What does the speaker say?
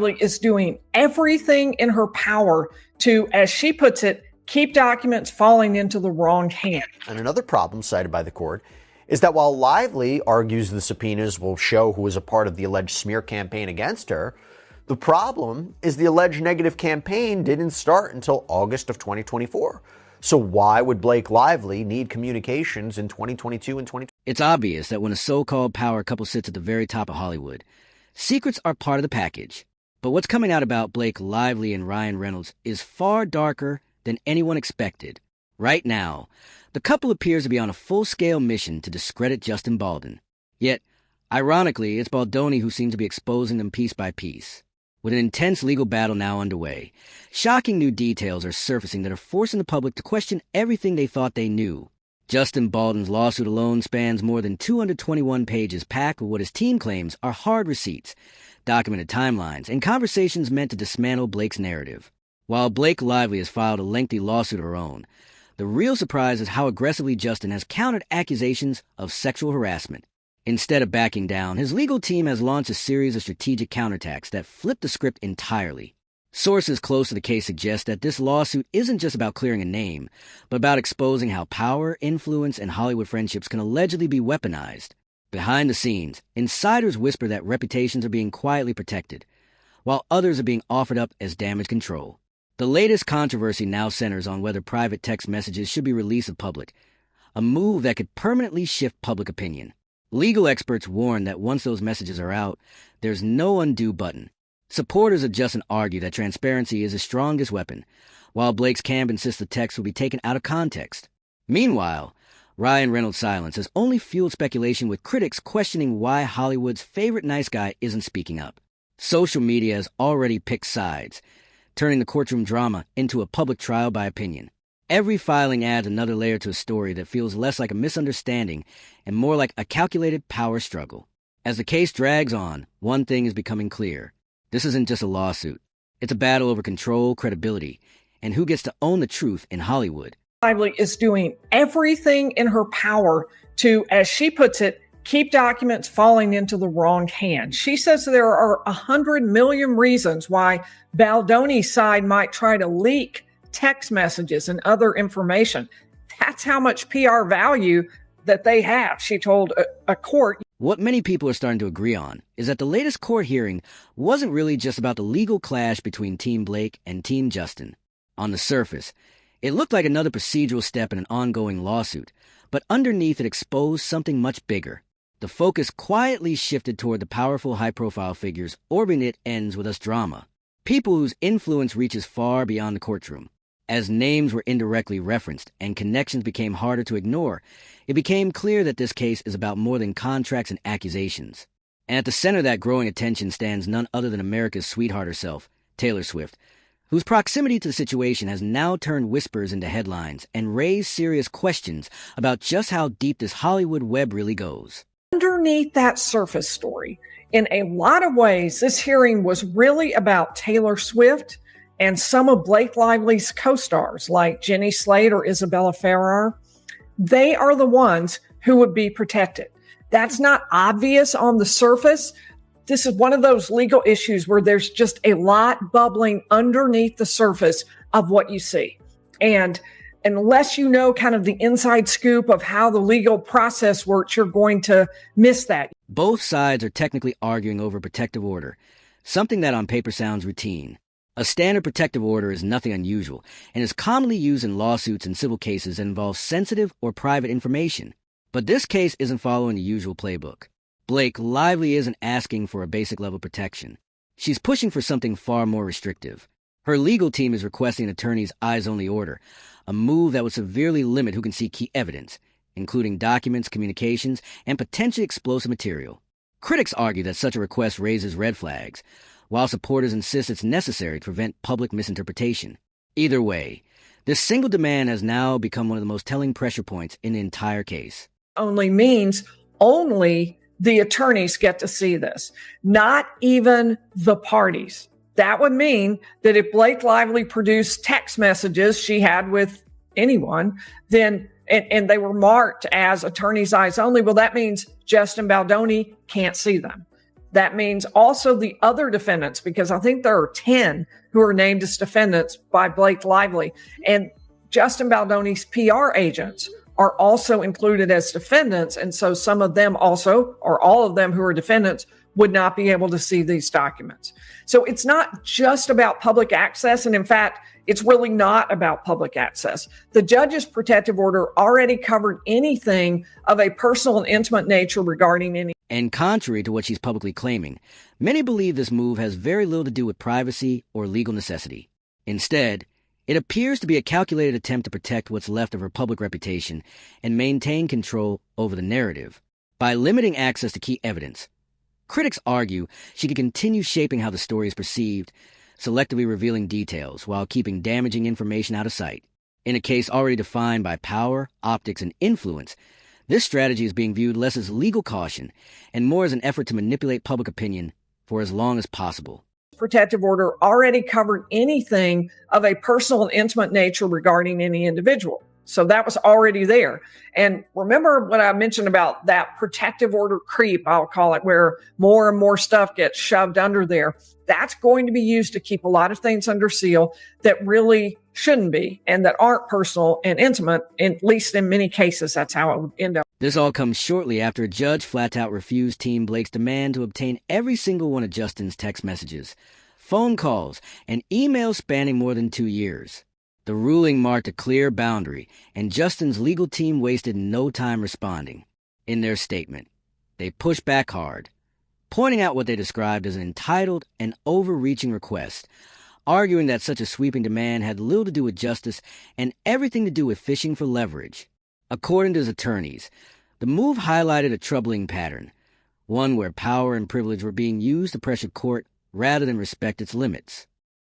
is doing everything in her power to, as she puts it, keep documents falling into the wrong hand. And another problem cited by the court is that while Lively argues the subpoenas will show who was a part of the alleged smear campaign against her, the problem is the alleged negative campaign didn't start until August of 2024. So why would Blake Lively need communications in 2022 and 2020? It's obvious that when a so-called power couple sits at the very top of Hollywood, secrets are part of the package. But what's coming out about Blake Lively and Ryan Reynolds is far darker than anyone expected. Right now, the couple appears to be on a full-scale mission to discredit Justin Baldoni. Yet, ironically, it's Baldoni who seems to be exposing them piece by piece. With an intense legal battle now underway, shocking new details are surfacing that are forcing the public to question everything they thought they knew. Justin Baldoni's lawsuit alone spans more than 221 pages packed with what his team claims are hard receipts, documented timelines, and conversations meant to dismantle Blake's narrative. While Blake Lively has filed a lengthy lawsuit of her own, the real surprise is how aggressively Justin has countered accusations of sexual harassment. Instead of backing down, his legal team has launched a series of strategic counterattacks that flip the script entirely. Sources close to the case suggest that this lawsuit isn't just about clearing a name, but about exposing how power, influence, and Hollywood friendships can allegedly be weaponized. Behind the scenes, insiders whisper that reputations are being quietly protected, while others are being offered up as damage control. The latest controversy now centers on whether private text messages should be released to the public, a move that could permanently shift public opinion. Legal experts warn that once those messages are out, there's no undo button. Supporters of Justin argue that transparency is his strongest weapon, while Blake's camp insists the text will be taken out of context. Meanwhile, Ryan Reynolds' silence has only fueled speculation, with critics questioning why Hollywood's favorite nice guy isn't speaking up. Social media has already picked sides, turning the courtroom drama into a public trial by opinion. Every filing adds another layer to a story that feels less like a misunderstanding and more like a calculated power struggle. As the case drags on, one thing is becoming clear. This isn't just a lawsuit. It's a battle over control, credibility, and who gets to own the truth in Hollywood. Lively is doing everything in her power to, as she puts it, keep documents falling into the wrong hands. She says there are 100 million reasons why Baldoni's side might try to leak text messages and other information. That's how much PR value that they have, she told a court. What many people are starting to agree on is that the latest court hearing wasn't really just about the legal clash between Team Blake and Team Justin. On the surface, it looked like another procedural step in an ongoing lawsuit, but underneath it exposed something much bigger. The focus quietly shifted toward the powerful, high-profile figures orbiting it ends with us drama. People whose influence reaches far beyond the courtroom. As names were indirectly referenced and connections became harder to ignore, it became clear that this case is about more than contracts and accusations. And at the center of that growing attention stands none other than America's sweetheart herself, Taylor Swift, whose proximity to the situation has now turned whispers into headlines and raised serious questions about just how deep this Hollywood web really goes. Underneath that surface story, in a lot of ways, this hearing was really about Taylor Swift and some of Blake Lively's co-stars like Jenny Slate or Isabella Ferrer. They are the ones who would be protected. That's not obvious on the surface. This is one of those legal issues where there's just a lot bubbling underneath the surface of what you see. And unless you know kind of the inside scoop of how the legal process works, you're going to miss that. Both sides are technically arguing over a protective order, something that on paper sounds routine. A standard protective order is nothing unusual and is commonly used in lawsuits and civil cases that involve sensitive or private information. But this case isn't following the usual playbook. Blake Lively isn't asking for a basic level protection. She's pushing for something far more restrictive. Her legal team is requesting an attorney's eyes-only order, a move that would severely limit who can see key evidence, including documents, communications, and potentially explosive material. Critics argue that such a request raises red flags, while supporters insist it's necessary to prevent public misinterpretation. Either way, this single demand has now become one of the most telling pressure points in the entire case. Only means only the attorneys get to see this, not even the parties. That would mean that if Blake Lively produced text messages she had with anyone, then and they were marked as attorney's eyes only, well, that means Justin Baldoni can't see them. That means also the other defendants, because I think there are 10 who are named as defendants by Blake Lively. And Justin Baldoni's PR agents are also included as defendants. And so some of them also, or all of them who are defendants, would not be able to see these documents. So it's not just about public access. And in fact, it's really not about public access. The judge's protective order already covered anything of a personal and intimate nature regarding any. And contrary to what she's publicly claiming, many believe this move has very little to do with privacy or legal necessity. Instead, it appears to be a calculated attempt to protect what's left of her public reputation and maintain control over the narrative. By limiting access to key evidence, critics argue she could continue shaping how the story is perceived, selectively revealing details while keeping damaging information out of sight. In a case already defined by power, optics, and influence, this strategy is being viewed less as legal caution and more as an effort to manipulate public opinion for as long as possible. Protective order already covered anything of a personal and intimate nature regarding any individual. So that was already there. And remember what I mentioned about that protective order creep, I'll call it, where more and more stuff gets shoved under there. That's going to be used to keep a lot of things under seal that really shouldn't be and that aren't personal and intimate, at least in many cases. That's how it would end up. This all comes shortly after a judge flat out refused Team Blake's demand to obtain every single one of Justin's text messages, phone calls, and emails spanning more than 2 years. The ruling marked a clear boundary, and Justin's legal team wasted no time responding. In their statement, they pushed back hard, pointing out what they described as an entitled and overreaching request, arguing that such a sweeping demand had little to do with justice and everything to do with fishing for leverage. According to his attorneys, the move highlighted a troubling pattern, one where power and privilege were being used to pressure court rather than respect its limits.